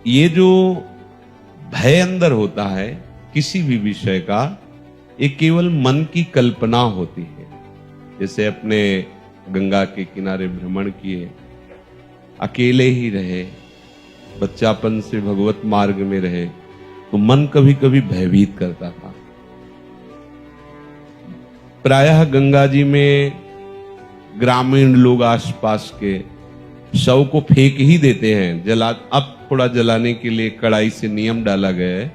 ये जो भय अंदर होता है किसी भी विषय का, ये केवल मन की कल्पना होती है। जैसे अपने गंगा के किनारे भ्रमण किए, अकेले ही रहे, बच्चापन से भगवत मार्ग में रहे, तो मन कभी कभी भयभीत करता था। प्रायः गंगा जी में ग्रामीण लोग आसपास के शव को फेंक ही देते हैं, अब थोड़ा जलाने के लिए कड़ाई से नियम डाला गया है,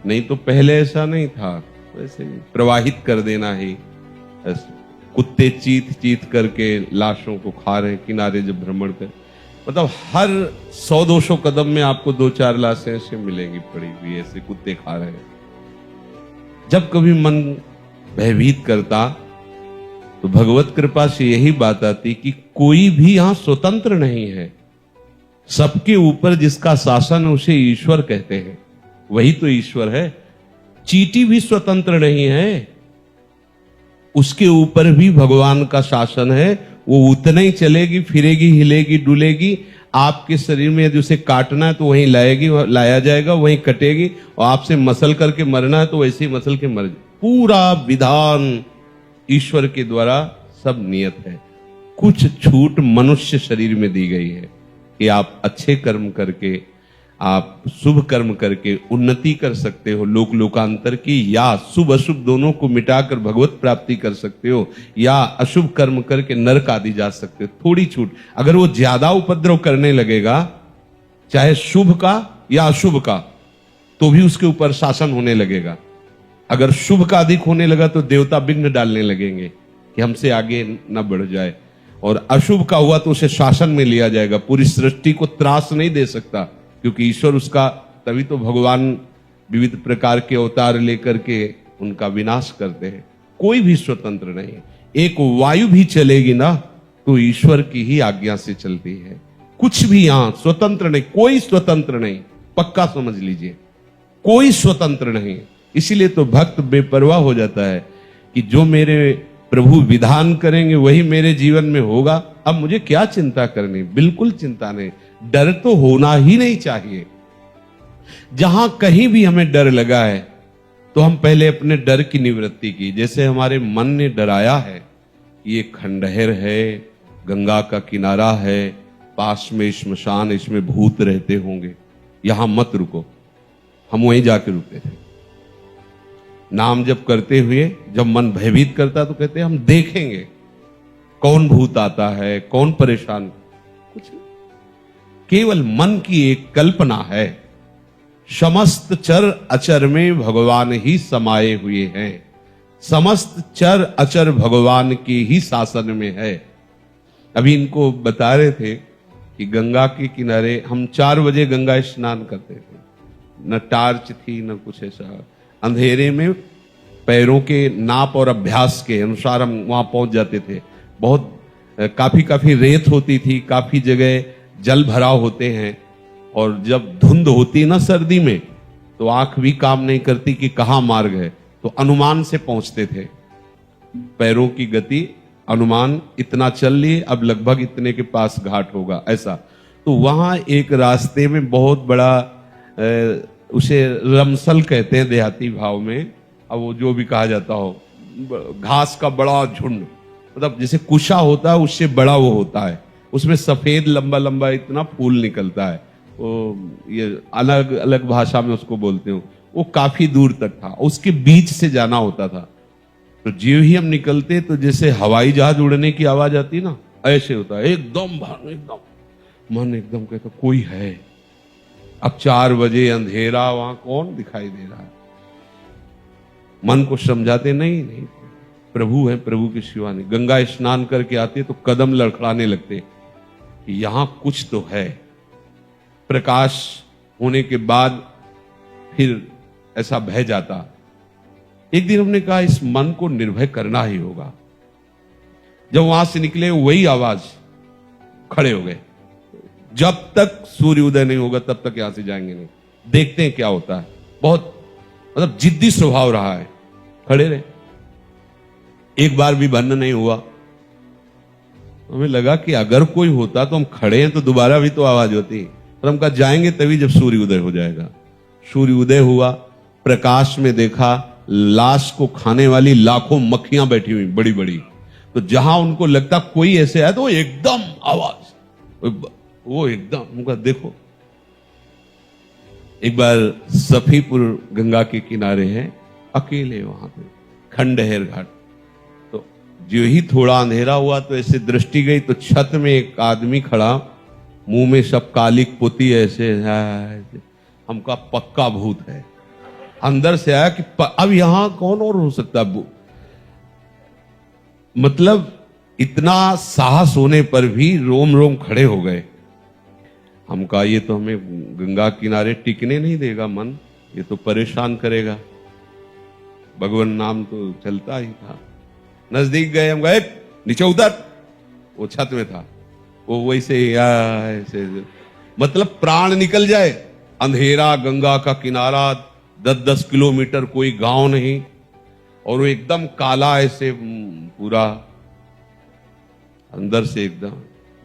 नहीं तो पहले ऐसा नहीं था। वैसे प्रवाहित कर देना ही, कुत्ते चीत चीत करके लाशों को खा रहे हैं किनारे जब भ्रमण कर, मतलब हर 100-200 कदम में आपको 2-4 लाशें ऐसे मिलेंगी पड़ी हुई, ऐसे कुत्ते खा रहे हैं। जब कभी मन भयभीत करता तो भगवत कृपा से यही बात आती कि कोई भी यहां स्वतंत्र नहीं है, सबके ऊपर जिसका शासन उसे ईश्वर कहते हैं, वही तो ईश्वर है। चींटी भी स्वतंत्र नहीं है, उसके ऊपर भी भगवान का शासन है, वो उतना ही चलेगी, फिरेगी, हिलेगी, डुलेगी। आपके शरीर में यदि उसे काटना है तो वहीं लाया जाएगा, वहीं कटेगी, और आपसे मसल करके मरना है तो वैसे ही मसल के मर जाए। पूरा विधान ईश्वर के द्वारा सब नियत है। कुछ छूट मनुष्य शरीर में दी गई है कि आप अच्छे कर्म करके, आप शुभ कर्म करके उन्नति कर सकते हो लोक लोकांतर की, या शुभ अशुभ दोनों को मिटाकर भगवत प्राप्ति कर सकते हो, या अशुभ कर्म करके नरक आदि जा सकते हो। थोड़ी छूट, अगर वो ज्यादा उपद्रव करने लगेगा, चाहे शुभ का या अशुभ का, तो भी उसके ऊपर शासन होने लगेगा। अगर शुभ का अधिक होने लगा तो देवता विघ्न डालने लगेंगे कि हमसे आगे न बढ़ जाए, और अशुभ का हुआ तो उसे शासन में लिया जाएगा। पूरी सृष्टि को त्रास नहीं दे सकता, क्योंकि ईश्वर उसका, तभी तो भगवान विविध प्रकार के अवतार लेकर के उनका विनाश करते हैं। कोई भी स्वतंत्र नहीं। एक वायु भी चलेगी ना तो ईश्वर की ही आज्ञा से चलती है। कुछ भी यहां स्वतंत्र नहीं, कोई स्वतंत्र नहीं, पक्का समझ लीजिए, कोई स्वतंत्र नहीं। इसीलिए तो भक्त बेपरवाह हो जाता है कि जो मेरे प्रभु विधान करेंगे वही मेरे जीवन में होगा, अब मुझे क्या चिंता करनी। बिल्कुल चिंता नहीं, डर तो होना ही नहीं चाहिए। जहां कहीं भी हमें डर लगा है तो हम पहले अपने डर की निवृत्ति की। जैसे हमारे मन ने डराया है, ये खंडहर है, गंगा का किनारा है, पास में श्मशान, इसमें भूत रहते होंगे, यहां मत रुको। हम वहीं जाके रुके थे। नाम जप करते हुए जब मन भयभीत करता तो कहते हम देखेंगे कौन भूत आता है, कौन परेशान। कुछ नहीं, केवल मन की एक कल्पना है। समस्त चर अचर में भगवान ही समाये हुए हैं, समस्त चर अचर भगवान के ही शासन में है। अभी इनको बता रहे थे कि गंगा के किनारे हम 4 बजे गंगा स्नान करते थे, न टार्च थी न कुछ ऐसा, अंधेरे में पैरों के नाप और अभ्यास के अनुसार हम वहां पहुंच जाते थे। बहुत काफी रेत होती थी, काफी जगह जल भराव होते हैं, और जब धुंध होती ना सर्दी में तो आंख भी काम नहीं करती कि कहां मार्ग है, तो अनुमान से पहुंचते थे। पैरों की गति अनुमान, इतना चल लिए, अब लगभग इतने के पास घाट होगा, ऐसा। तो वहां एक रास्ते में बहुत बड़ा उसे रमसल कहते हैं देहाती भाव में, अब वो जो भी कहा जाता हो, घास का बड़ा झुंड, मतलब जैसे कुशा होता है उससे बड़ा वो होता है, उसमें सफेद लंबा लंबा इतना फूल निकलता है, वो ये अलग अलग भाषा में उसको बोलते हो। वो काफी दूर तक था, उसके बीच से जाना होता था। तो जो ही हम निकलते तो जैसे हवाई जहाज उड़ने की आवाज आती ना, ऐसे होता है, एकदम मन एकदम कहता कोई है। अब 4 बजे अंधेरा, वहां कौन दिखाई दे रहा है। मन को समझाते नहीं प्रभु है, प्रभु के सिवा नहीं। गंगा स्नान करके आते तो कदम लड़खड़ाने लगते कि यहां कुछ तो है। प्रकाश होने के बाद फिर ऐसा भय जाता। एक दिन हमने कहा इस मन को निर्भय करना ही होगा। जब वहां से निकले वही आवाज, खड़े हो गए। जब तक सूर्य उदय नहीं होगा तब तक यहां से जाएंगे नहीं, देखते हैं क्या होता है। बहुत मतलब जिद्दी स्वभाव रहा है, खड़े रहे। एक बार भी बंद नहीं हुआ। हमें लगा कि अगर कोई होता तो हम खड़े हैं तो दोबारा भी तो आवाज होती। और हम कहा जाएंगे तभी जब सूर्य उदय हो जाएगा। सूर्य उदय हुआ, प्रकाश में देखा लाश को खाने वाली लाखों मक्खियां बैठी हुई बड़ी बड़ी। तो जहां उनको लगता कोई ऐसे आया तो वो एकदम आवाज, वो एकदम उनका देखो। एक बार सफीपुर गंगा के किनारे हैं, अकेले वहां पे खंडहर घाट। तो जो ही थोड़ा अंधेरा हुआ तो ऐसे दृष्टि गई तो छत में एक आदमी खड़ा, मुंह में सब कालिक पोती ऐसे, हमका पक्का भूत है। अंदर से आया कि अब यहां कौन और हो सकता है। मतलब इतना साहस होने पर भी रोम रोम खड़े हो गए। हम कहा ये तो हमें गंगा किनारे टिकने नहीं देगा मन, ये तो परेशान करेगा। भगवान नाम तो चलता ही था। नजदीक गए, हम गए नीचे उतर, वो छत में था। वो वैसे ऐसे मतलब प्राण निकल जाए। अंधेरा, गंगा का किनारा, 10-10 किलोमीटर, कोई गांव नहीं, और वो एकदम काला ऐसे पूरा अंदर से एकदम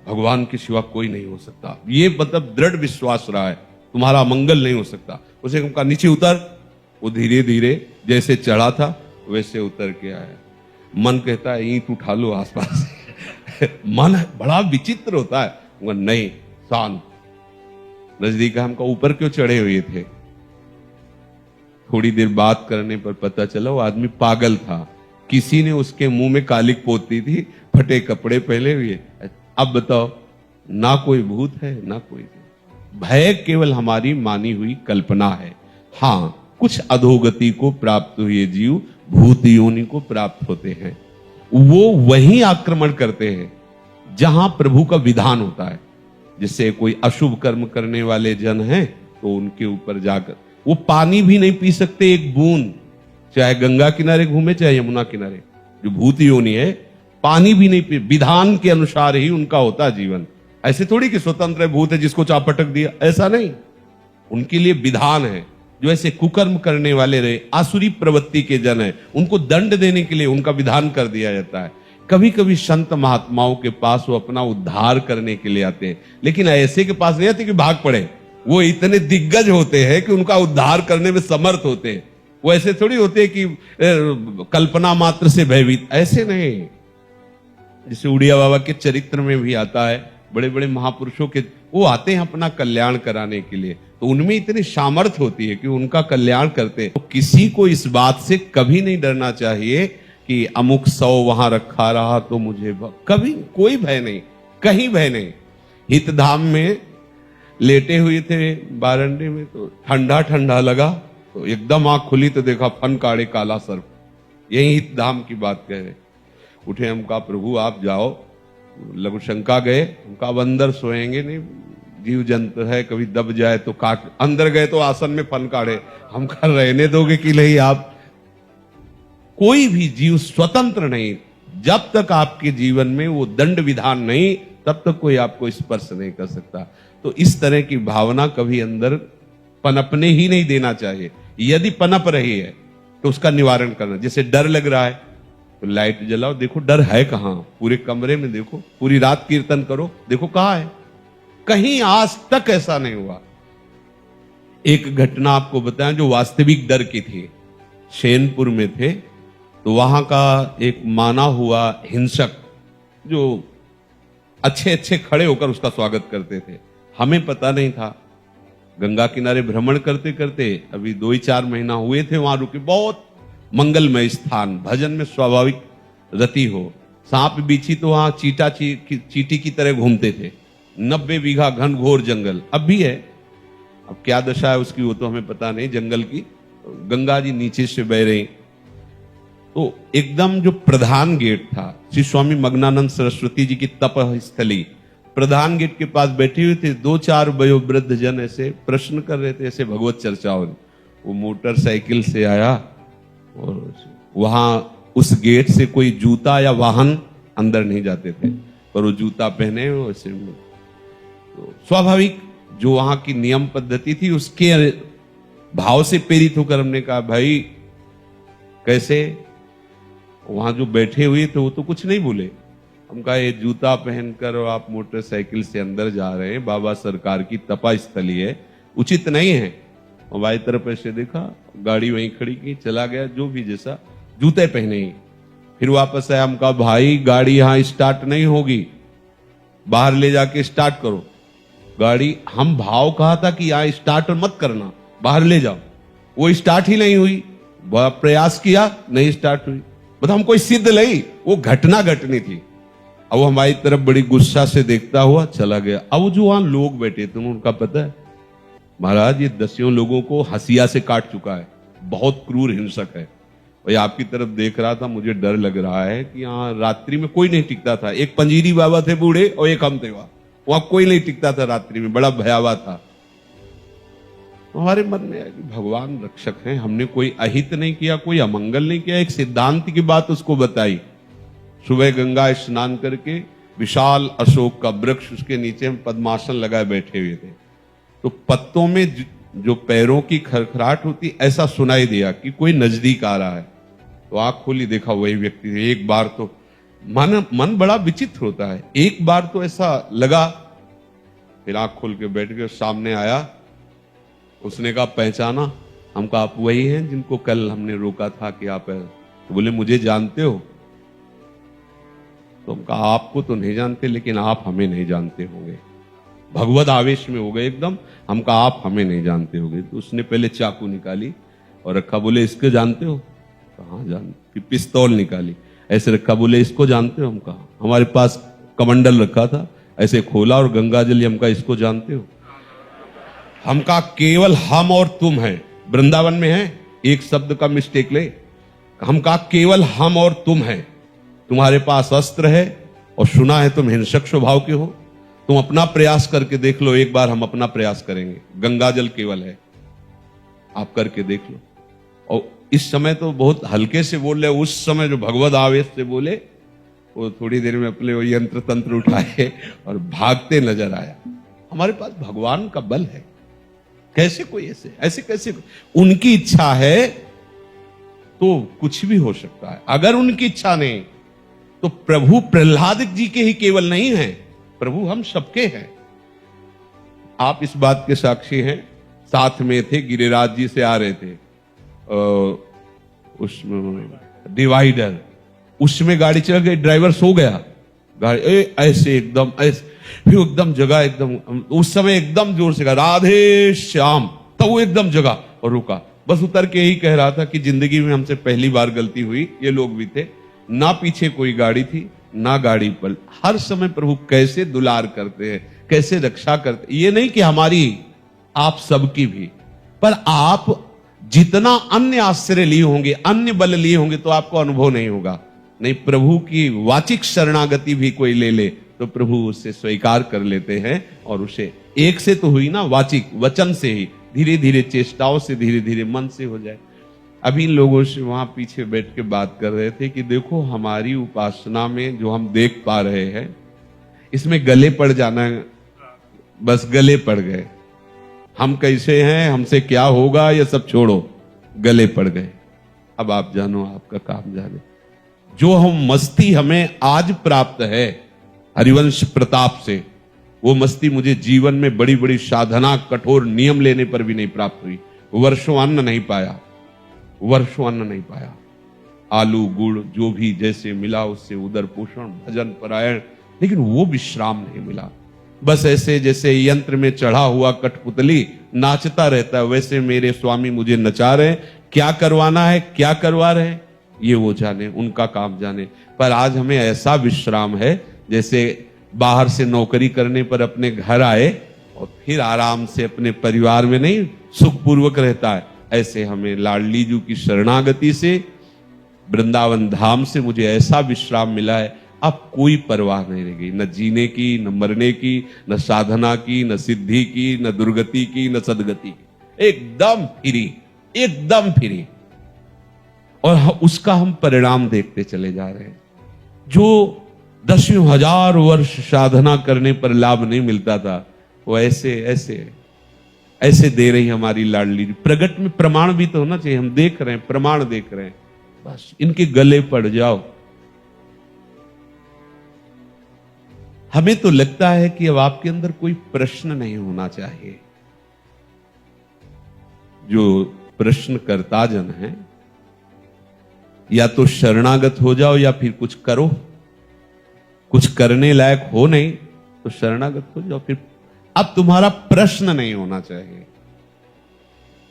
भगवान के सिवा कोई नहीं हो सकता। ये मतलब दृढ़ विश्वास रहा है, तुम्हारा मंगल नहीं हो सकता। उसे कहा नीचे उतर। वो धीरे धीरे जैसे चढ़ा था वैसे उतर के आया। मन कहता है ईंट उठा लो आसपास। मन बड़ा विचित्र होता है। वो नहीं, शांत। नजदीक हमको ऊपर क्यों चढ़े हुए थे। थोड़ी देर बात करने पर पता चला वो आदमी पागल था। किसी ने उसके मुंह में कालिक पोती थी, फटे कपड़े पहने हुए। अब बताओ, ना कोई भूत है ना कोई भय, केवल हमारी मानी हुई कल्पना है। हाँ, कुछ अधोगति को प्राप्त हुए जीव भूत योनि को प्राप्त होते हैं। वो वहीं आक्रमण करते हैं जहां प्रभु का विधान होता है। जिससे कोई अशुभ कर्म करने वाले जन हैं तो उनके ऊपर जाकर वो पानी भी नहीं पी सकते एक बूंद, चाहे गंगा किनारे घूमे चाहे यमुना किनारे। जो भूत योनि है पानी भी नहीं पी, विधान के अनुसार ही उनका होता है जीवन। ऐसे थोड़ी कि स्वतंत्र भूत है जिसको चाप पटक दिया, ऐसा नहीं। उनके लिए विधान है। जो ऐसे कुकर्म करने वाले रहे, आसुरी प्रवृत्ति के जन है, उनको दंड देने के लिए उनका विधान कर दिया जाता है। कभी कभी संत महात्माओं के पास वो अपना उद्धार करने के लिए आते हैं, लेकिन ऐसे के पास नहीं आते कि भाग पड़े। वो इतने दिग्गज होते हैं कि उनका उद्धार करने में समर्थ होते हैं। वो ऐसे थोड़ी होते हैं कि कल्पना मात्र से भयभीत, ऐसे नहीं। जैसे उड़िया बाबा के चरित्र में भी आता है, बड़े बड़े महापुरुषों के वो आते हैं अपना कल्याण कराने के लिए, तो उनमें इतनी सामर्थ्य होती है कि उनका कल्याण करते हैं। तो किसी को इस बात से कभी नहीं डरना चाहिए कि अमुक 100 वहां रखा रहा तो मुझे कभी कोई भय नहीं, कहीं भय नहीं। हितधाम में लेटे हुए थे बारंडे में, तो ठंडा ठंडा लगा, तो एकदम आंख खुली तो देखा फन काड़े काला सर्प। यही हितधाम की बात कह रहे। उठे, हम कहा प्रभु आप जाओ। लघु शंका गए, हम कहा अब अंदर सोएंगे नहीं, जीव जंतु है, कभी दब जाए तो काट। अंदर गए तो आसन में फन काढ़े। हम कहा रहने दोगे कि नहीं आप। कोई भी जीव स्वतंत्र नहीं। जब तक आपके जीवन में वो दंड विधान नहीं, तब तक कोई आपको स्पर्श नहीं कर सकता। तो इस तरह की भावना कभी अंदर पनपने ही नहीं देना चाहिए। यदि पनप रही है तो उसका निवारण करना। जैसे डर लग रहा है तो लाइट जलाओ, देखो डर है कहां। पूरे कमरे में देखो, पूरी रात कीर्तन करो, देखो कहां है। कहीं आज तक ऐसा नहीं हुआ। एक घटना आपको बताएं जो वास्तविक डर की थी। शेनपुर में थे, तो वहां का एक माना हुआ हिंसक जो अच्छे अच्छे खड़े होकर उसका स्वागत करते थे। हमें पता नहीं था। गंगा किनारे भ्रमण करते करते अभी 2-4 महीना हुए थे वहां रुके। बहुत मंगलमय स्थान, भजन में स्वाभाविक रति हो। सांप बिच्छी तो वहां चीटी की तरह घूमते थे। 90 बीघा घन घोर जंगल अब भी है। अब क्या दशा है उसकी वो तो हमें पता नहीं जंगल की। गंगा जी नीचे से बह रही, तो एकदम जो प्रधान गेट था, श्री स्वामी मग्नानंद सरस्वती जी की तप स्थली, प्रधान गेट के पास बैठे हुए थे 2-4 वयोवृद्ध जन ऐसे प्रश्न कर रहे थे, ऐसे भगवत चर्चाओं। वो मोटरसाइकिल से आया और वहां उस गेट से कोई जूता या वाहन अंदर नहीं जाते थे, पर वो जूता पहने वैसे। तो स्वाभाविक जो वहां की नियम पद्धति थी उसके भाव से प्रेरित होकर हमने कहा भाई कैसे। वहां जो बैठे हुए थे वो तो कुछ नहीं बोले, हम कहा ये जूता पहनकर और आप मोटरसाइकिल से अंदर जा रहे हैं, बाबा सरकार की तपा स्थली है, उचित नहीं है। और बाई तरफ ऐसे देखा, गाड़ी वहीं खड़ी की, चला गया, जो भी जैसा, जूते पहने ही। फिर वापस आया, हम कहा भाई गाड़ी यहां स्टार्ट नहीं होगी, बाहर ले जाके स्टार्ट करो गाड़ी। हम भाव कहा था कि यहां स्टार्ट मत करना, बाहर ले जाओ, वो स्टार्ट ही नहीं हुई। बड़ा प्रयास किया, नहीं स्टार्ट हुई। मतलब हम कोई सिद्ध नहीं, वो घटना घटनी थी। अब वो हमारी तरफ बड़ी गुस्सा से देखता हुआ चला गया। अब जो वहां लोग बैठे थे उनका पता है, महाराज ये दसियों लोगों को हंसिया से काट चुका है, बहुत क्रूर हिंसक है। भाई आपकी तरफ देख रहा था, मुझे डर लग रहा है कि यहाँ रात्रि में कोई नहीं टिकता था। एक पंजीरी बाबा थे बूढ़े और एक हम थे, वहां कोई नहीं टिकता था रात्रि में, बड़ा भयावह था। हमारे मन में है कि भगवान रक्षक हैं, हमने कोई अहित नहीं किया, कोई अमंगल नहीं किया, एक सिद्धांत की बात उसको बताई। सुबह गंगा स्नान करके विशाल अशोक का वृक्ष, उसके नीचे हम पद्मासन लगाए बैठे हुए थे, तो पत्तों में जो पैरों की खरखराहट होती ऐसा सुनाई दिया कि कोई नजदीक आ रहा है। तो आंख खोली, देखा वही व्यक्ति थे। एक बार तो मन बड़ा विचित्र होता है, एक बार तो ऐसा लगा, फिर आंख खोल के बैठ गए। सामने आया, उसने कहा पहचाना? हम कहा आप वही हैं जिनको कल हमने रोका था कि आप है। तो बोले मुझे जानते हो? तो हम कहा आपको तो नहीं जानते, लेकिन आप हमें नहीं जानते होंगे। भगवत आवेश में हो गए एकदम। हम कहा आप हमें नहीं जानते होंगे। तो उसने पहले चाकू निकाली और रखा, बोले इसको जानते हो? कहा जानते। फिर पिस्तौल निकाली, ऐसे रखा, बोले इसको जानते हो? हम कहा हमारे पास कमंडल रखा था, ऐसे खोला और गंगा जल, हम कहा इसको जानते हो? हम कहा केवल हम और तुम हैं, वृंदावन में है, एक शब्द का मिस्टेक ले। हम कहा केवल हम और तुम हैं, तुम्हारे पास अस्त्र है और सुना है तुम हिंसक स्वभाव के हो, तुम अपना प्रयास करके देख लो, एक बार हम अपना प्रयास करेंगे, गंगा जल केवल है, आप करके देख लो। और इस समय तो बहुत हल्के से बोल रहे, उस समय जो भगवत आवेश से बोले, वो थोड़ी देर में अपने वो यंत्र तंत्र उठाए और भागते नजर आया। हमारे पास भगवान का बल है, कैसे कोई ऐसे कैसे, उनकी इच्छा है तो कुछ भी हो सकता है। अगर उनकी इच्छा नहीं तो प्रभु प्रहलाद जी के ही केवल नहीं है, प्रभु हम सबके हैं। आप इस बात के साक्षी हैं, साथ में थे, गिरिराज जी से आ रहे थे, उस डिवाइडर, उसमें गाड़ी चल गई, ड्राइवर सो गया, गाड़ी ऐसे एकदम ऐसे, फिर एकदम जगह, एकदम उस समय एकदम जोर से कहा राधे श्याम, तब वो एकदम जगह और रुका। बस उतर के यही कह रहा था कि जिंदगी में हमसे पहली बार गलती हुई, ये लोग भी थे, ना पीछे कोई गाड़ी थी ना गाड़ी पर। हर समय प्रभु कैसे दुलार करते हैं, कैसे रक्षा करते, ये नहीं कि हमारी, आप सबकी भी, पर आप जितना अन्य आश्रय लिए होंगे, अन्य बल लिए होंगे तो आपको अनुभव नहीं होगा। नहीं, प्रभु की वाचिक शरणागति भी कोई ले ले तो प्रभु उससे स्वीकार कर लेते हैं, और उसे एक से तो हुई ना, वाचिक वचन से ही, धीरे धीरे चेष्टाओं से, धीरे धीरे मन से हो जाए। अभी इन लोगों से वहां पीछे बैठ के बात कर रहे थे कि देखो हमारी उपासना में जो हम देख पा रहे हैं, इसमें गले पड़ जाना, बस गले पड़ गए। हम कैसे हैं, हमसे क्या होगा, ये सब छोड़ो, गले पड़ गए। अब आप जानो, आपका काम जाने। जो हम मस्ती हमें आज प्राप्त है हरिवंश प्रताप से, वो मस्ती मुझे जीवन में बड़ी बड़ी साधना, कठोर नियम लेने पर भी नहीं प्राप्त हुई। वर्षों अन्न नहीं पाया, वर्षों अन्न नहीं पाया, आलू गुड़ जो भी जैसे मिला उससे उदर पोषण, भजन परायण, लेकिन वो विश्राम नहीं मिला। बस ऐसे जैसे यंत्र में चढ़ा हुआ कठपुतली नाचता रहता है, वैसे मेरे स्वामी मुझे नचा रहे। क्या करवाना है, क्या करवा रहे हैं, ये वो जाने, उनका काम जाने। पर आज हमें ऐसा विश्राम है जैसे बाहर से नौकरी करने पर अपने घर आए और फिर आराम से अपने परिवार में नहीं सुखपूर्वक रहता है, ऐसे हमें लाडली जी की शरणागति से, वृंदावन धाम से मुझे ऐसा विश्राम मिला है, अब कोई परवाह नहीं रह गई, न जीने की, न मरने की, न साधना की, न सिद्धि की, न दुर्गति की, न सदगति की, एकदम फ्री, एकदम फ्री। और उसका हम परिणाम देखते चले जा रहे हैं। जो दसियों हजार वर्ष साधना करने पर लाभ नहीं मिलता था, वो ऐसे ऐसे ऐसे दे रही हमारी लाडली। प्रगट में प्रमाण भी तो होना चाहिए, हम देख रहे हैं, प्रमाण देख रहे हैं, बस इनके गले पड़ जाओ। हमें तो लगता है कि अब आपके अंदर कोई प्रश्न नहीं होना चाहिए। जो प्रश्नकर्ता जन है, या तो शरणागत हो जाओ या फिर कुछ करो। कुछ करने लायक हो नहीं तो शरणागत हो जाओ। फिर अब तुम्हारा प्रश्न नहीं होना चाहिए।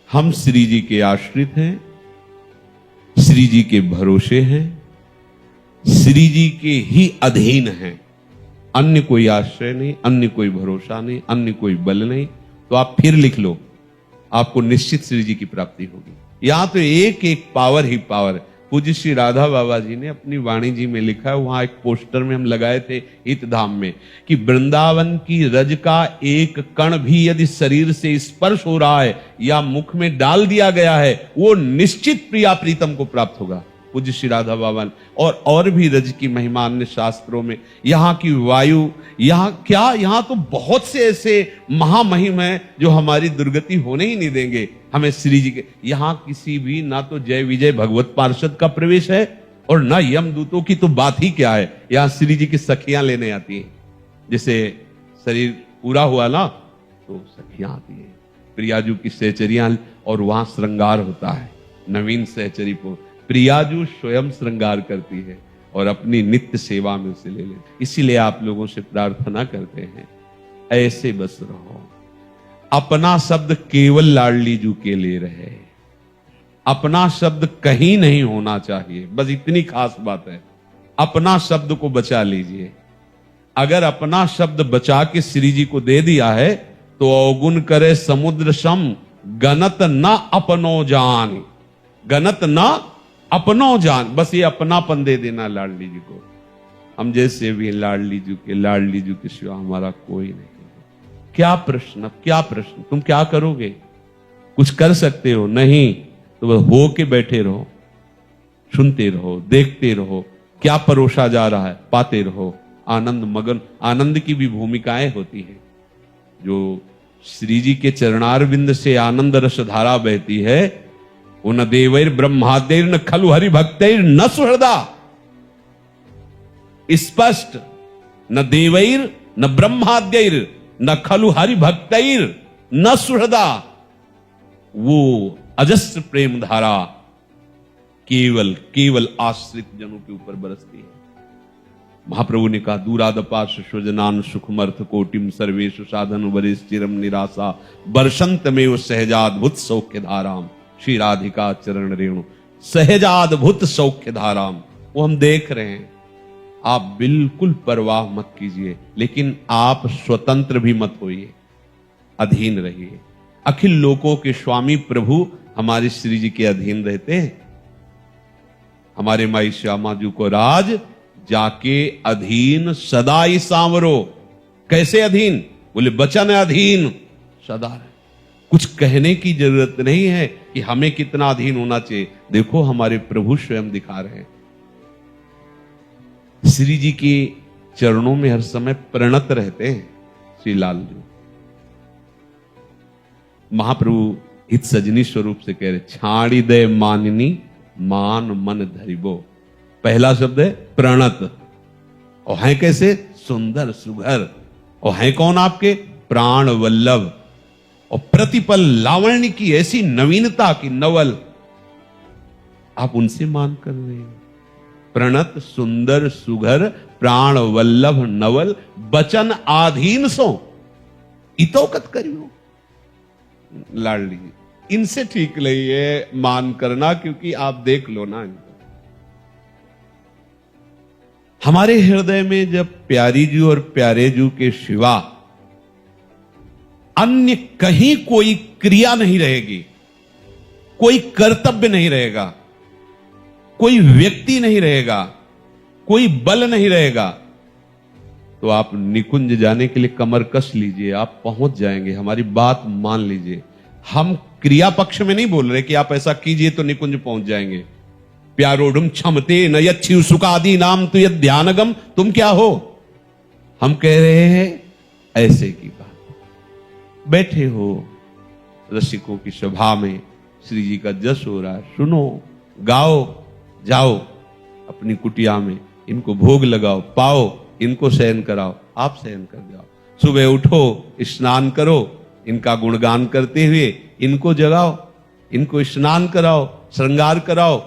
हम श्री जी के आश्रित हैं, श्री जी के भरोसे हैं, श्री जी के ही अधीन हैं। अन्य कोई आश्रय नहीं, अन्य कोई भरोसा नहीं, अन्य कोई बल नहीं। तो आप फिर लिख लो, आपको निश्चित श्री जी की प्राप्ति होगी। यहां तो एक एक पावर ही पावर। पूज्य श्री राधा बाबा जी ने अपनी वाणी जी में लिखा है, वहां एक पोस्टर में हम लगाए थे हित धाम में, कि वृंदावन की रज का एक कण भी यदि शरीर से स्पर्श हो रहा है या मुख में डाल दिया गया है, वो निश्चित प्रिया प्रीतम को प्राप्त होगा। पूज्य श्री राधा बाबा और भी रज की महिमा अन्य शास्त्रों में, यहाँ की वायु, यहाँ तो बहुत से ऐसे महामहिम हैं जो हमारी दुर्गति होने ही नहीं देंगे हमें श्री जी के। यहाँ किसी भी ना तो जय विजय भगवत पार्षद का प्रवेश है और ना यमदूतों की तो बात ही क्या है। यहाँ श्री जी की सखियां लेने आती हैं। जैसे शरीर पूरा हुआ ना तो सखियां आती हैं, प्रियाजू की सहचरियां, और वहां श्रृंगार होता है। नवीन सहचरी को प्रियाजू स्वयं श्रृंगार करती है और अपनी नित्य सेवा में उसे ले लेती। इसीलिए आप लोगों से प्रार्थना करते हैं, ऐसे बस रहो। अपना शब्द केवल लाडली जू के लिए रहे, अपना शब्द कहीं नहीं होना चाहिए। बस इतनी खास बात है, अपना शब्द को बचा लीजिए। अगर अपना शब्द बचा के श्री जी को दे दिया है तो अवगुण करे समुद्र सम, गनत न अपनो जान, गनत न अपनो जान। बस ये अपनापन दे देना लाडली जी को। हम जैसे भी लाडली जी के सिवा हमारा कोई नहीं। क्या प्रश्न, अब क्या प्रश्न, तुम क्या करोगे? कुछ कर सकते हो? नहीं। तो बस हो के बैठे रहो, सुनते रहो, देखते रहो, क्या परोसा जा रहा है पाते रहो, आनंद मगन। आनंद की भी भूमिकाएं होती हैं। जो श्री जी के चरणारविंद से आनंद रस धारा बहती है, वो न देवैर ब्रह्मादेर न खलु हरि भक्तैर न सुहृदा। स्पष्ट, न देवैर न ब्रह्माद्यैर न खलु हरि भक्तैर न सुहृदा। वो अजस्र प्रेम धारा केवल आश्रित जनों के ऊपर बरसती है। महाप्रभु ने कहा, दूरादपाश स्वजनान सुखमर्थ कोटिम सर्वेशु साधन वरिष्ठ चिरम निराशा बरसंत में वो सहजाद्भुत सौख्य धाराम। श्री राधिका चरण रेणु सहजाद्भुत सौख्य धाराम। वो हम देख रहे हैं। आप बिल्कुल परवाह मत कीजिए, लेकिन आप स्वतंत्र भी मत होइए, अधीन रहिए। अखिल लोकों के स्वामी प्रभु हमारे श्री जी के अधीन रहते हैं। हमारे माई श्यामा जी को राज जाके अधीन सदाई सांवरो। कैसे अधीन? बोले बचन अधीन सदा। कुछ कहने की जरूरत नहीं है कि हमें कितना अधीन होना चाहिए। देखो हमारे प्रभु स्वयं दिखा रहे हैं। श्री जी के चरणों में हर समय प्रणत रहते हैं श्री लाल जी। महाप्रभु हित सजनी स्वरूप से कह रहे, छाड़ी दे माननी मान मन धरिबो। पहला शब्द है प्रणत, और है कैसे? सुंदर सुघर। और है कौन आपके? प्राण वल्लभ। और प्रतिपल लावण्य की ऐसी नवीनता की नवल, आप उनसे मान कर रहे हैं। प्रणत सुंदर सुघर प्राण वल्लभ नवल बचन आधीन सो इतोकत करियो। लाडली इनसे ठीक नहीं है मान करना, क्योंकि आप देख लो ना, हमारे हृदय में जब प्यारी जी और प्यारे जी के सिवा अन्य कहीं कोई क्रिया नहीं रहेगी, कोई कर्तव्य नहीं रहेगा, कोई व्यक्ति नहीं रहेगा, कोई बल नहीं रहेगा, तो आप निकुंज जाने के लिए कमर कस लीजिए, आप पहुंच जाएंगे। हमारी बात मान लीजिए। हम क्रिया पक्ष में नहीं बोल रहे कि आप ऐसा कीजिए तो निकुंज पहुंच जाएंगे। प्यारोडुम क्षमते न यच्छिव सुखादि नाम तो यद ध्यानगम। तुम क्या हो? हम कह रहे हैं ऐसे की बात। बैठे हो रसिकों की सभा में, श्री जी का जस हो रहा है, सुनो, गाओ, जाओ अपनी कुटिया में, इनको भोग लगाओ, पाओ, इनको शयन कराओ, आप शयन कर जाओ। सुबह उठो, स्नान करो, इनका गुणगान करते हुए इनको जगाओ, इनको स्नान कराओ, श्रृंगार कराओ,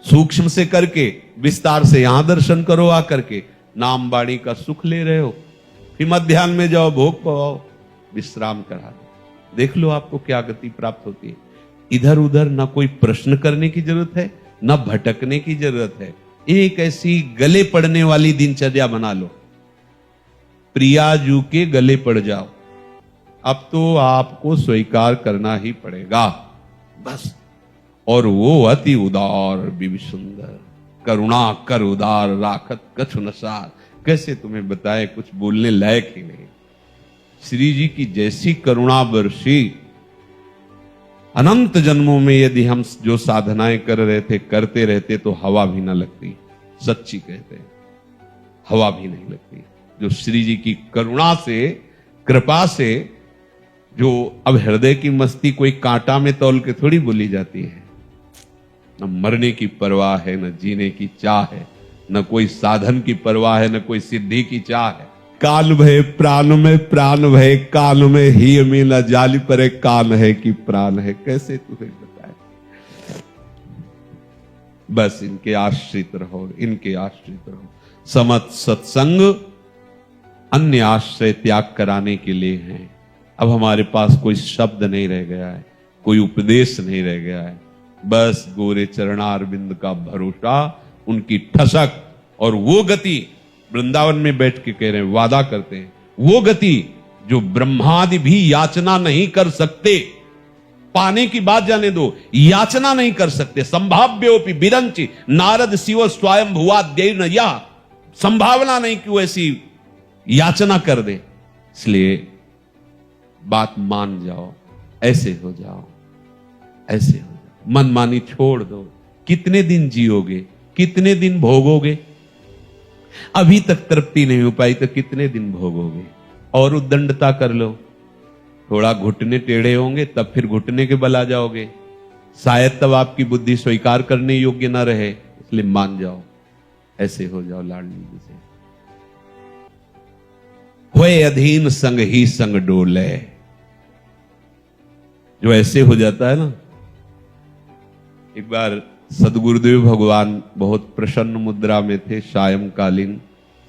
सूक्ष्म से करके विस्तार से यहां दर्शन करो आकर के, नाम वाणी का सुख ले रहे हो। फिर मध्याह्न में जाओ, भोग पवाओ, विश्राम करा दो। देख लो आपको क्या गति प्राप्त होती है। इधर उधर ना कोई प्रश्न करने की जरूरत है, ना भटकने की जरूरत है। एक ऐसी गले पड़ने वाली दिनचर्या बना लो, प्रियाजू के गले पड़ जाओ। अब तो आपको स्वीकार करना ही पड़ेगा बस। और वो अति उदार विभि सुंदर, करुणा कर उदार राखत कछु नसार। कैसे तुम्हें बताए, कुछ बोलने लायक ही नहीं। श्री जी की जैसी करुणा वर्षी, अनंत जन्मों में यदि हम जो साधनाएं कर रहे थे करते रहते तो हवा भी ना लगती। सच्ची कहते हैं, हवा भी नहीं लगती। जो श्री जी की करुणा से, कृपा से, जो अब हृदय की मस्ती कोई कांटा में तौल के थोड़ी बोली जाती है। न मरने की परवाह है, न जीने की चाह है, न कोई साधन की परवाह है, न कोई सिद्धि की चाह है। काल भय प्राण में, प्राण भय काल में, ही में न जाली परे कान है कि प्राण है। कैसे तुम्हें बताए, बस इनके आश्रित रहो, इनके आश्रित रहो। समत सत्संग अन्य आश्रय त्याग कराने के लिए है। अब हमारे पास कोई शब्द नहीं रह गया है, कोई उपदेश नहीं रह गया है। बस गोरे चरणारविंद का भरोसा, उनकी ठसक, और वो गति वृंदावन में बैठ के कह रहे हैं, वादा करते हैं, वो गति जो ब्रह्मादि भी याचना नहीं कर सकते। पाने की बात जाने दो, याचना नहीं कर सकते। संभाव्योपि बिरंचि नारद शिव स्वयं भुआ देव, या संभावना नहीं कि वो ऐसी याचना कर दे। इसलिए बात मान जाओ, ऐसे हो जाओ, ऐसे हो जाओ। मनमानी छोड़ दो। कितने दिन जियोगे, कितने दिन भोगोगे? अभी तक तृप्ति नहीं हो पाई तो कितने दिन भोगोगे? और उद्दंडता कर लो, थोड़ा घुटने टेढ़े होंगे तब फिर घुटने के बल आ जाओगे। शायद तब आपकी बुद्धि स्वीकार करने योग्य ना रहे, इसलिए मान जाओ, ऐसे हो जाओ लाडली जी से। होए अधीन संग ही संग डोले, जो ऐसे हो जाता है ना। एक बार सदगुरुदेव भगवान बहुत प्रसन्न मुद्रा में थे, सायंकालीन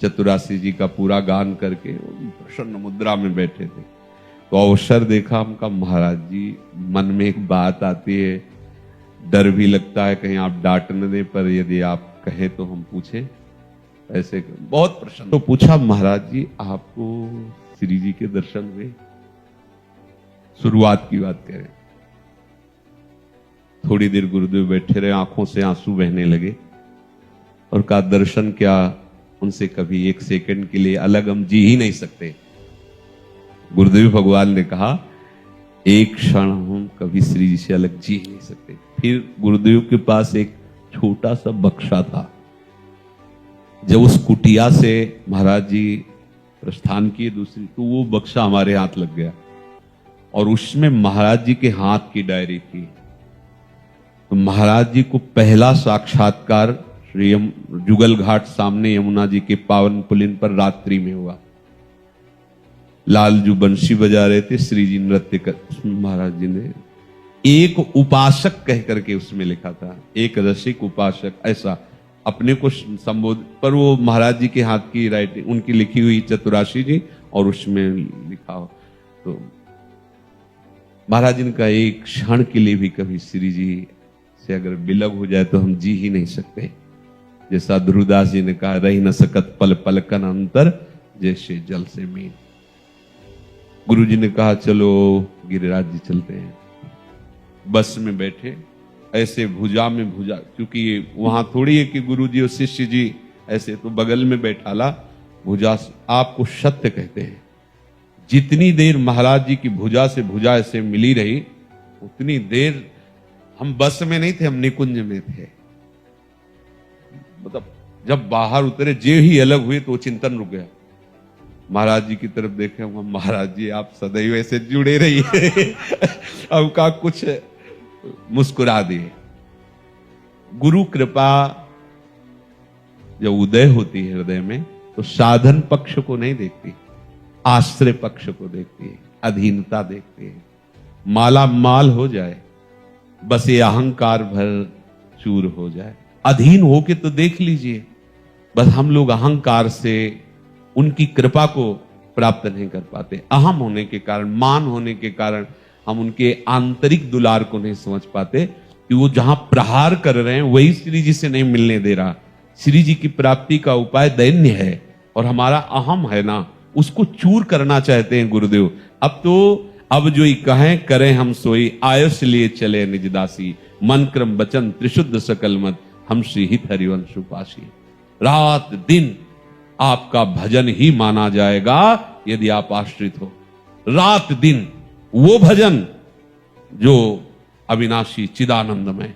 चतुरासी जी का पूरा गान करके प्रसन्न मुद्रा में बैठे थे। तो अवसर देखा हमका, महाराज जी मन में एक बात आती है, डर भी लगता है कहीं आप डांट न दें, पर यदि आप कहे तो हम पूछे। ऐसे बहुत प्रसन्न तो पूछा, महाराज जी आपको श्री जी के दर्शन हुए? शुरुआत की बात करें, थोड़ी देर गुरुदेव बैठे रहे, आंखों से आंसू बहने लगे और कहा दर्शन क्या, उनसे कभी एक सेकंड के लिए अलग हम जी ही नहीं सकते। गुरुदेव भगवान ने कहा एक क्षण हम कभी श्री जी से अलग जी ही नहीं सकते। फिर गुरुदेव के पास एक छोटा सा बक्सा था। जब उस कुटिया से महाराज जी प्रस्थान किए दूसरी, तो वो बक्सा हमारे हाथ लग गया और उसमें महाराज जी के हाथ की डायरी थी। तो महाराज जी को पहला साक्षात्कार श्री जुगल घाट सामने यमुना जी के पावन पुलिन पर रात्रि में हुआ। लालजू बंशी बजा रहे थे, श्री जी नृत्य कर, महाराज जी ने एक उपासक कह करके उसमें लिखा था, एक रसिक उपासक, ऐसा अपने को संबोधित, पर वो महाराज जी के हाथ की राइटिंग उनकी लिखी हुई चतुराशी जी, और उसमें लिखा हो। तो महाराज जी ने कहा एक क्षण के लिए भी कभी श्री जी से अगर विलग हो जाए तो हम जी ही नहीं सकते। जैसा ध्रुवदास जी ने कहा, रही न सकत पल पलकन अंतर, जैसे जल से मीन। गुरु जी ने कहा चलो गिरिराज जी चलते हैं। बस में बैठे, ऐसे भुजा में भुजा, क्योंकि वहां थोड़ी है कि गुरु जी और शिष्य जी ऐसे, तो बगल में बैठा ला भुजा। आपको सत्य कहते हैं, जितनी देर महाराज जी की भुजा से भुजा ऐसे मिली रही, उतनी देर हम बस में नहीं थे, हम निकुंज में थे। मतलब जब बाहर उतरे, जे ही अलग हुए तो चिंतन रुक गया। महाराज जी की तरफ देखे, महाराज जी आप सदैव ऐसे जुड़े रहिए। अब का कुछ मुस्कुरा दिए। गुरु कृपा जब उदय होती है हृदय में, तो साधन पक्ष को नहीं देखती, आश्रय पक्ष को देखती है, अधीनता देखती है। माला माल हो जाए, बस ये अहंकार भर चूर हो जाए। अधीन होके तो देख लीजिए, बस हम लोग अहंकार से उनकी कृपा को प्राप्त नहीं कर पाते। अहम होने के कारण, मान होने के कारण हम उनके आंतरिक दुलार को नहीं समझ पाते कि वो जहां प्रहार कर रहे हैं वही श्री जी से नहीं मिलने दे रहा। श्री जी की प्राप्ति का उपाय दैन्य है और हमारा अहम है ना, उसको चूर करना चाहते हैं गुरुदेव। अब जो ही कहें करें हम सोई, आयुष लिए चले निज दासी, मन क्रम वचन त्रिशुद्ध सकल मत, हम श्री हित हरिवंश उपासी। रात दिन आपका भजन ही माना जाएगा यदि आप आश्रित हो। रात दिन वो भजन जो अविनाशी चिदानंदमय।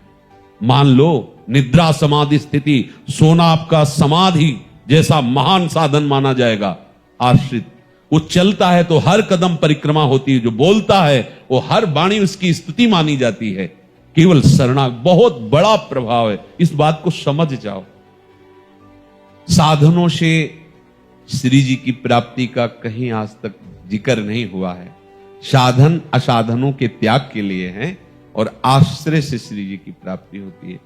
मान लो निद्रा समाधि स्थिति, सोना आपका समाधि जैसा महान साधन माना जाएगा। आश्रित वो चलता है तो हर कदम परिक्रमा होती है, जो बोलता है वो हर वाणी उसकी स्तुति मानी जाती है। केवल शरणा बहुत बड़ा प्रभाव है, इस बात को समझ जाओ। साधनों से श्री जी की प्राप्ति का कहीं आज तक जिक्र नहीं हुआ है। साधन असाधनों के त्याग के लिए हैं और आश्रय से श्री जी की प्राप्ति होती है।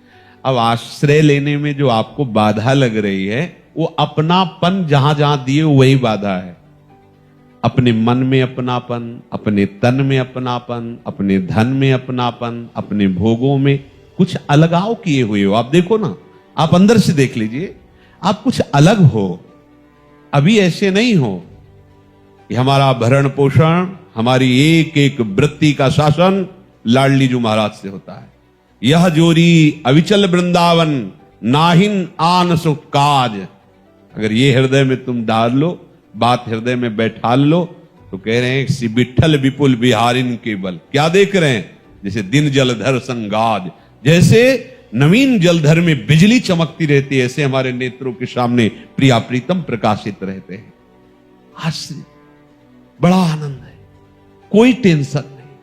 अब आश्रय लेने में जो आपको बाधा लग रही है वो अपनापन जहां जहां दिए वही बाधा है। अपने मन में अपनापन, अपने तन में अपनापन, अपने धन में अपनापन, अपने भोगों में कुछ अलगाव किए हुए हो। आप देखो ना, आप अंदर से देख लीजिए, आप कुछ अलग हो, अभी ऐसे नहीं हो। ये हमारा भरण पोषण, हमारी एक एक वृत्ति का शासन लाडली जी महाराज से होता है। यह जोरी अविचल वृंदावन, नाहिन आन सुख काज। अगर ये हृदय में तुम डाल लो, बात हृदय में बैठा लो, तो कह रहे हैं श्री विठ्ठल विपुल बिहारिन के बल। क्या देख रहे हैं? जैसे दिन जलधर संगाज, जैसे नवीन जलधर में बिजली चमकती रहती है, ऐसे हमारे नेत्रों के सामने प्रिया प्रीतम प्रकाशित रहते हैं। आश्रित, बड़ा आनंद है, कोई टेंशन नहीं,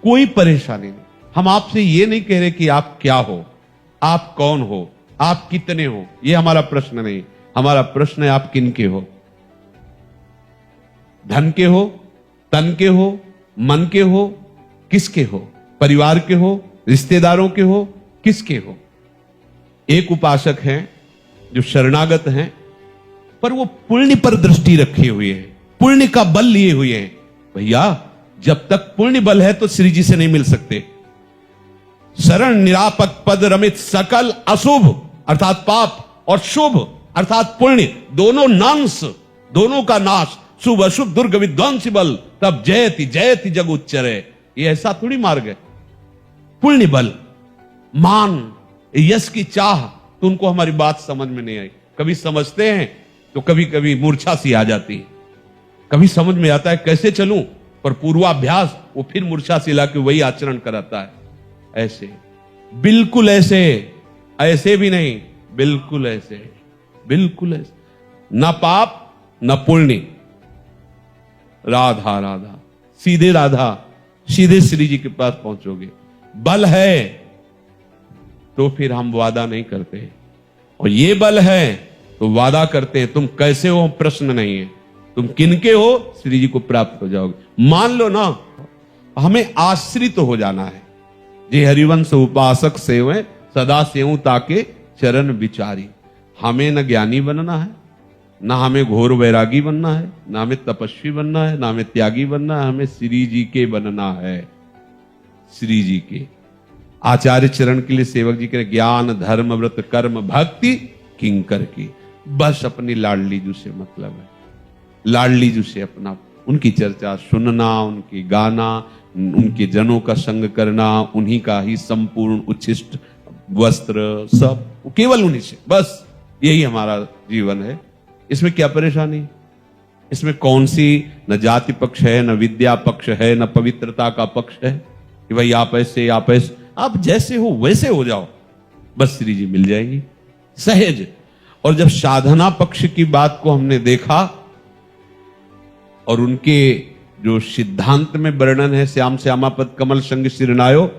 कोई परेशानी नहीं। हम आपसे ये नहीं कह रहे कि आप क्या हो, आप कौन हो, आप कितने हो, ये हमारा प्रश्न नहीं। हमारा प्रश्न है आप किन के हो। धन के हो, तन के हो, मन के हो, किसके हो? परिवार के हो, रिश्तेदारों के हो, किसके हो? एक उपासक हैं जो शरणागत हैं, पर वो पुण्य पर दृष्टि रखे हुए हैं, पुण्य का बल लिए हुए हैं। भैया जब तक पुण्य बल है तो श्री जी से नहीं मिल सकते। शरण निरापक पद रमित सकल अशुभ अर्थात पाप और शुभ अर्थात पुण्य, दोनों नांश, दोनों का नाश। शुभ अशुभ दुर्ग विध्वंसी बल, तब जयति जयति जग उच्चरे। ये ऐसा थोड़ी मार्ग है। पुण्य बल, मान, यश की चाह, तो उनको हमारी बात समझ में नहीं आई। कभी समझते हैं तो कभी कभी मूर्छा सी आ जाती है, कभी समझ में आता है कैसे चलूं, पर पूर्वाभ्यास वो फिर मूर्छा सी लाके वही आचरण कराता है। ऐसे, बिल्कुल ऐसे, ऐसे भी नहीं, बिल्कुल ऐसे, बिल्कुल ऐसे। न पाप न पुण्य, राधा राधा, सीधे राधा, सीधे श्री जी के पास पहुंचोगे। बल है तो फिर हम वादा नहीं करते, और ये बल है तो वादा करते हैं। तुम कैसे हो प्रश्न नहीं है, तुम किनके हो श्री जी को प्राप्त हो जाओगे। मान लो ना, हमें आश्रित हो जाना है। जे हरिवंश उपासक सेवे सदा सेव ताके चरण विचारी। हमें न ज्ञानी बनना है, ना हमें घोर वैरागी बनना है, ना हमें तपस्वी बनना है, ना हमें त्यागी बनना है, हमें श्री जी के बनना है। श्री जी के आचार्य चरण के लिए सेवक जी के ज्ञान धर्म व्रत कर्म भक्ति किंकर की, बस अपनी लाडली जी से मतलब है। लाडली जी से अपना, उनकी चर्चा सुनना, उनकी गाना, उनके जनों का संग करना, उन्हीं का ही संपूर्ण उच्छिष्ट वस्त्र, सब केवल उन्हीं से, बस यही हमारा जीवन है। इसमें क्या परेशानी? इसमें कौन सी न जाति पक्ष है, न विद्या पक्ष है, न पवित्रता का पक्ष है कि भाई आप ऐसे, आप ऐसे, आप जैसे हो वैसे हो जाओ, बस श्री जी मिल जाएंगी सहज। और जब साधना पक्ष की बात को हमने देखा और उनके जो सिद्धांत में वर्णन है, श्याम श्यामापद कमल संग सिरनायो,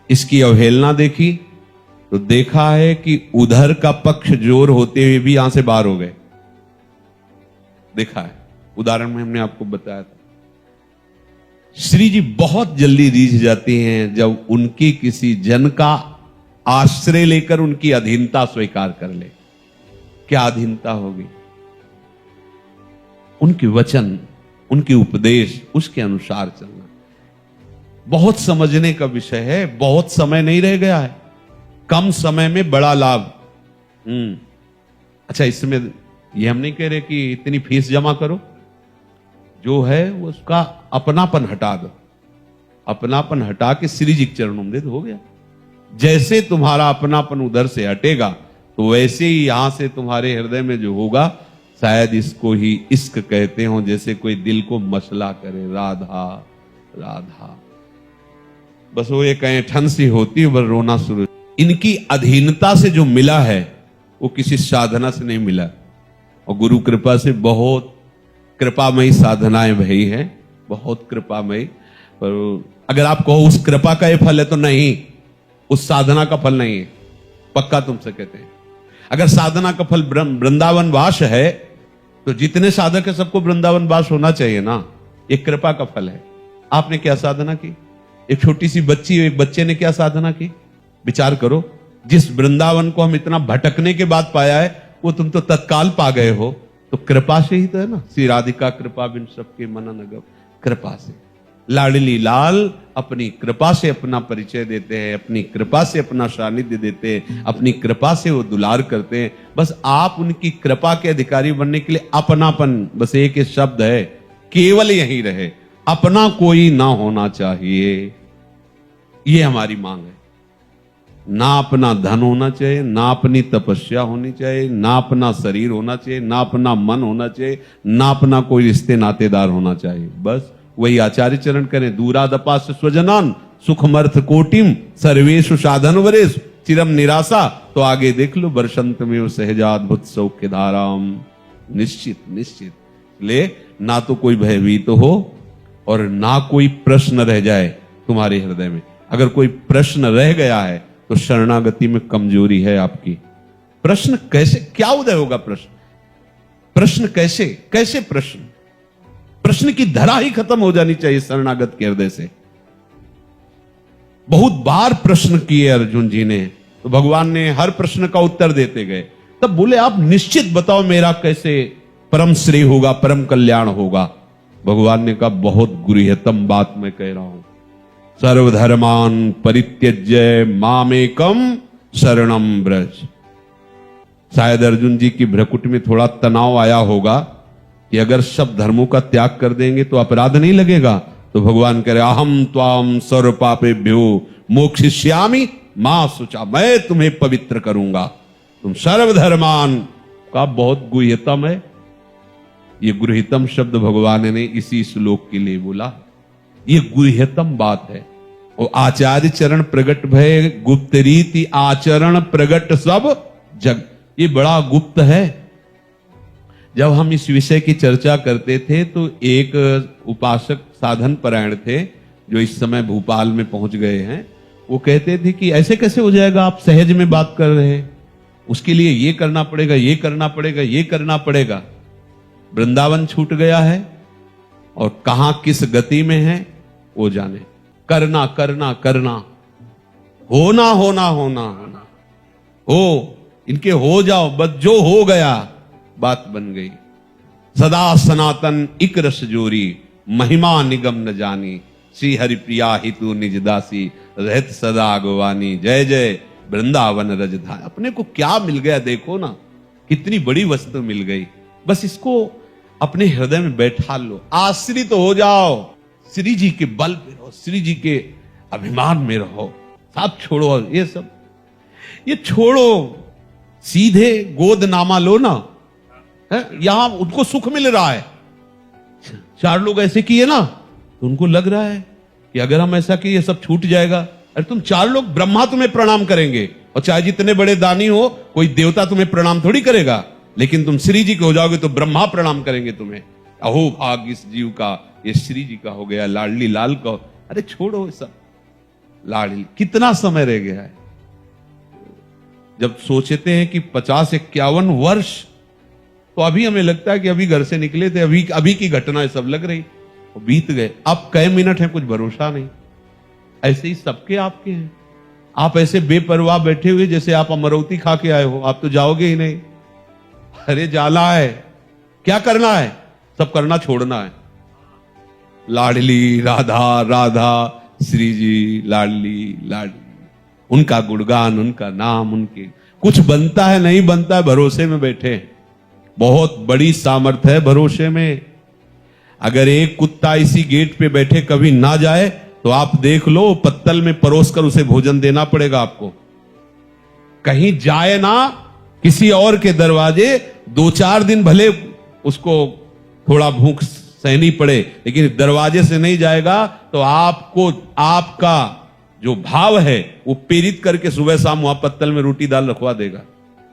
इसकी अवहेलना देखी तो देखा है कि उधर का पक्ष जोर होते हुए भी यहां से बाहर हो गए। देखा है, उदाहरण में हमने आपको बताया था। श्री जी बहुत जल्दी रीझ जाती हैं जब उनकी किसी जन का आश्रय लेकर उनकी अधीनता स्वीकार कर ले। क्या अधीनता होगी? उनके वचन, उनके उपदेश, उसके अनुसार चलना। बहुत समझने का विषय है, बहुत समय नहीं रह गया है, कम समय में बड़ा लाभ। अच्छा, इसमें ये हम नहीं कह रहे कि इतनी फीस जमा करो, जो है वो उसका अपनापन हटा दो, अपनापन हटा के श्री जी के चरणों में दे दो, हो गया। जैसे तुम्हारा अपनापन उधर से हटेगा तो वैसे ही यहां से तुम्हारे हृदय में जो होगा, शायद इसको ही इश्क कहते हो, जैसे कोई दिल को मसला करे, राधा राधा, बस वो एक ऐंठन सी होती है, बस रोना शुरू। इनकी अधीनता से जो मिला है वो किसी साधना से नहीं मिला, और गुरु कृपा से बहुत कृपामयी साधनाएं भई हैं, बहुत कृपामयी। पर अगर आप कहो उस कृपा का ये फल है, तो नहीं, उस साधना का फल नहीं है, पक्का तुमसे कहते हैं। अगर साधना का फल वृंदावन वास है तो जितने साधक है सबको वृंदावन वास होना चाहिए ना, ये कृपा का फल है। आपने क्या साधना की? एक छोटी सी बच्ची, एक बच्चे ने क्या साधना की? विचार करो, जिस वृंदावन को हम इतना भटकने के बाद पाया है, वो तुम तो तत्काल पा गए हो, तो कृपा से ही तो है ना। श्री राधिका कृपा बिन सबके मनन अगम, कृपा से। लाडली लाल अपनी कृपा से अपना परिचय देते हैं, अपनी कृपा से अपना सानिध्य देते हैं, अपनी कृपा से वो दुलार करते हैं। बस आप उनकी कृपा के अधिकारी बनने के लिए अपनापन, बस एक ही शब्द है, केवल यही रहे, अपना कोई ना होना चाहिए, ये हमारी मांग है। ना अपना धन होना चाहिए, ना अपनी तपस्या होनी चाहिए, ना अपना शरीर होना चाहिए, ना अपना मन होना चाहिए, ना अपना कोई रिश्ते नातेदार होना चाहिए। बस वही आचार्य चरण करें। दूरादपास स्वजनान सुखमर्थ कोटिम सर्वेशु साधन वरेश चिरम निराशा, तो आगे देख लो, वर्षंत में सहजाद्भुत सौख्य धाराम। निश्चित निश्चित ले, ना तो कोई भयभीत हो और ना कोई प्रश्न रह जाए तुम्हारे हृदय में। अगर कोई प्रश्न रह गया है तो शरणागति में कमजोरी है आपकी। प्रश्न कैसे, क्या उदय होगा? प्रश्न कैसे कैसे प्रश्न की धरा ही खत्म हो जानी चाहिए शरणागत के हृदय से। बहुत बार प्रश्न किए अर्जुन जी ने, तो भगवान ने हर प्रश्न का उत्तर देते गए। तब बोले आप निश्चित बताओ मेरा कैसे परम श्रेय होगा, परम कल्याण होगा। भगवान ने कहा बहुत गुह्यतम बात मैं कह रहा हूं, सर्वधर्मान परित्यज्य मामेकम शरणम ब्रज। शायद अर्जुन जी की भ्रकुट में थोड़ा तनाव आया होगा कि अगर सब धर्मों का त्याग कर देंगे तो अपराध नहीं लगेगा। तो भगवान कह रहे अहम त्वाम सर्व पापेभ्यो मोक्षयिष्यामि मां शुचा, मैं तुम्हें पवित्र करूंगा। तुम सर्वधर्मान का बहुत गुह्यतम है। ये गुह्यतम शब्द भगवान ने इसी श्लोक के लिए बोला, ये गुह्यतम बात है। और आचार्य चरण प्रगट भय गुप्त रीति आचरण प्रगट सब जग, ये बड़ा गुप्त है। जब हम इस विषय की चर्चा करते थे तो एक उपासक साधन परायण थे जो इस समय भोपाल में पहुंच गए हैं, वो कहते थे कि ऐसे कैसे हो जाएगा, आप सहज में बात कर रहे हैं, उसके लिए ये करना पड़ेगा, ये करना पड़ेगा, ये करना पड़ेगा। वृंदावन छूट गया है और कहां किस गति में है वो जाने। करना करना करना, होना होना होना होना, हो इनके हो जाओ, बस जो हो गया बात बन गई। सदा सनातन इक रस जोरी महिमा निगम न जानी, श्री हरि प्रिया हितु निज दासी रहत सदा अगवानी। जय जय वृंदावन रजधानी। अपने को क्या मिल गया देखो ना, कितनी बड़ी वस्तु मिल गई। बस इसको अपने हृदय में बैठा लो, आश्रित हो जाओ, श्री जी के बल पे रहो, श्री जी के अभिमान में रहो। सब छोड़ो, ये सब ये छोड़ो, सीधे गोद नामा लो ना। यहां उनको सुख मिल रहा है। चार लोग ऐसे किए ना तो उनको लग रहा है कि अगर हम ऐसा किए ये सब छूट जाएगा। अरे तुम चार लोग, ब्रह्मा तुम्हें प्रणाम करेंगे, और चाहे जितने बड़े दानी हो, कोई देवता तुम्हें प्रणाम थोड़ी करेगा। लेकिन तुम श्री जी के हो जाओगे तो ब्रह्मा प्रणाम करेंगे तुम्हें। अहो भाग्य इस जीव का, ये श्री जी का हो गया, लाडली लाल का। अरे छोड़ो सब लाडली, कितना समय रह गया है। जब सोचते हैं कि 50-51 वर्ष तो अभी हमें लगता है कि अभी घर से निकले थे, अभी अभी की घटना सब लग रही, वो बीत गए। अब कई मिनट है, कुछ भरोसा नहीं। ऐसे ही सबके आपके हैं। आप ऐसे बेपरवाह बैठे हुए जैसे आप अमरौती खा के आए हो, आप तो जाओगे ही नहीं। अरे जाला है, क्या करना है? सब करना छोड़ना है। लाडली राधा राधा श्री जी, लाडली लाडली, उनका गुणगान, उनका नाम, उनके कुछ बनता है नहीं बनता है, भरोसे में बैठे। बहुत बड़ी सामर्थ्य है भरोसे में। अगर एक कुत्ता इसी गेट पे बैठे कभी ना जाए तो आप देख लो, पत्तल में परोस कर उसे भोजन देना पड़ेगा आपको। कहीं जाए ना किसी और के दरवाजे, 2-4 दिन भले उसको थोड़ा भूख सहनी पड़े, लेकिन दरवाजे से नहीं जाएगा तो आपको आपका जो भाव है वो प्रेरित करके सुबह शाम वहां पत्तल में रोटी दाल रखवा देगा।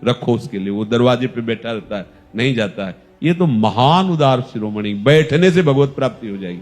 रखो उसके लिए, वो दरवाजे पे बैठा रहता है, नहीं जाता है। ये तो महान उदार शिरोमणि, बैठने से भगवत प्राप्ति हो जाएगी।